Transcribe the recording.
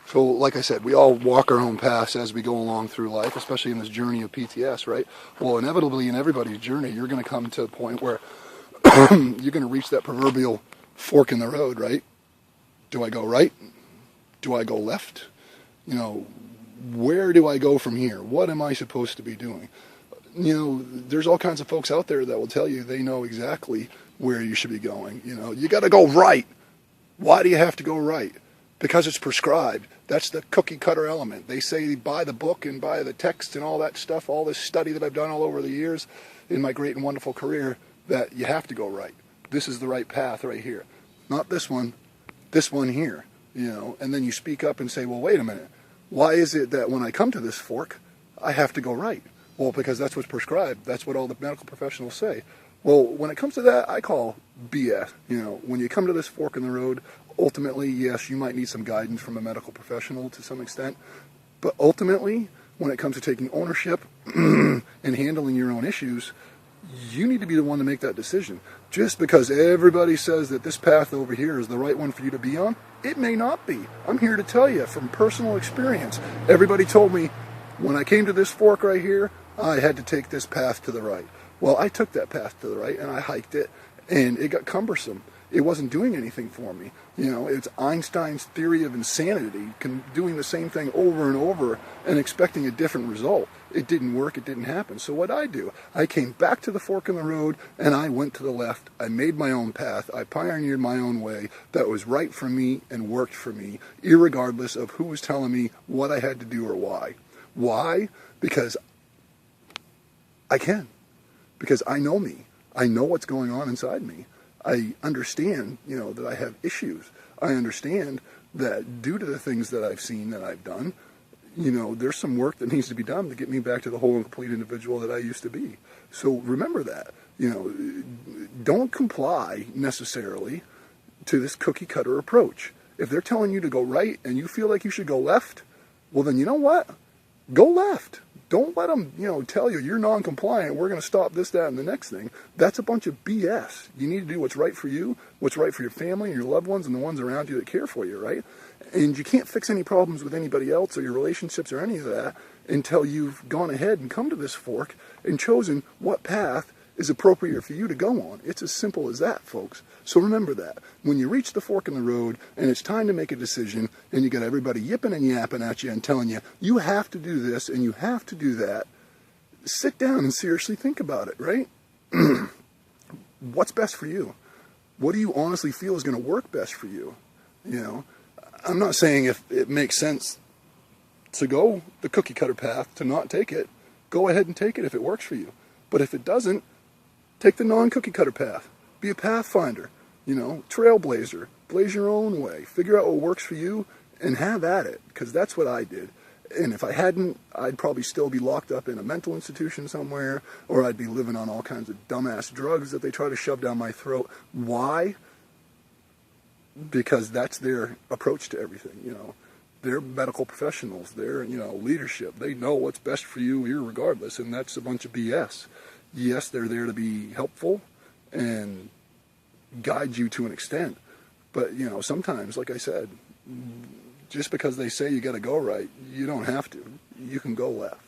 So, like I said, we all walk our own paths as we go along through life, especially in this journey of PTS, right? Well, inevitably in everybody's journey, you're going to come to a point where you're going to reach that proverbial fork in the road, right? Do I go right? Do I go left? You know, where do I go from here? What am I supposed to be doing? You know, there's all kinds of folks out there that will tell you they know exactly where you should be going. You know, you got to go right. Why do you have to go right? Because it's prescribed. That's the cookie cutter element. They say buy the book and buy the text and all that stuff, all this study that I've done all over the years in my great and wonderful career, that you have to go right. This is the right path right here. Not this one here, you know. And then you speak up and say, well, wait a minute. Why is it that when I come to this fork, I have to go right? Well, because that's what's prescribed. That's what all the medical professionals say. Well, when it comes to that, I call BS. You know, when you come to this fork in the road, ultimately, yes, you might need some guidance from a medical professional to some extent. But ultimately, when it comes to taking ownership and handling your own issues, you need to be the one to make that decision. Just because everybody says that this path over here is the right one for you to be on, it may not be. I'm here to tell you from personal experience. Everybody told me when I came to this fork right here, I had to take this path to the right. Well, I took that path to the right and I hiked it, and it got cumbersome. It wasn't doing anything for me. You know, it's Einstein's theory of insanity, doing the same thing over and over and expecting a different result. It didn't work, it didn't happen. So what I do, I came back to the fork in the road and I went to the left. I made my own path. I pioneered my own way that was right for me and worked for me, irregardless of who was telling me what I had to do or why. Why? Because I can. Because I know me. I know what's going on inside me. I understand, you know, that I have issues. I understand that due to the things that I've seen, that I've done, you know, there's some work that needs to be done to get me back to the whole and complete individual that I used to be. So remember that. You know, don't comply necessarily to this cookie cutter approach. If they're telling you to go right and you feel like you should go left, well then you know what? Go left. Don't let them, you know, tell you you're non-compliant, we're going to stop this, that, and the next thing. That's a bunch of BS. You need to do what's right for you, what's right for your family and your loved ones and the ones around you that care for you, right? And you can't fix any problems with anybody else or your relationships or any of that until you've gone ahead and come to this fork and chosen what path is appropriate for you to go on. It's as simple as that, folks. So remember that. When you reach the fork in the road and it's time to make a decision and you got everybody yipping and yapping at you and telling you, you have to do this and you have to do that, sit down and seriously think about it, right? What's best for you? What do you honestly feel is going to work best for you? You know, I'm not saying if it makes sense to go the cookie cutter path, to not take it, go ahead and take it if it works for you. But if it doesn't, take the non-cookie cutter path. Be a pathfinder, you know, trailblazer. Blaze your own way. Figure out what works for you and have at it, because that's what I did. And if I hadn't, I'd probably still be locked up in a mental institution somewhere, or I'd be living on all kinds of dumbass drugs that they try to shove down my throat. Why? Because that's their approach to everything, you know. They're medical professionals. They're, you know, leadership. They know what's best for you irregardless, and that's a bunch of BS. Yes, they're there to be helpful and guide you to an extent. But, you know, sometimes, like I said, just because they say you got to go right, you don't have to. You can go left.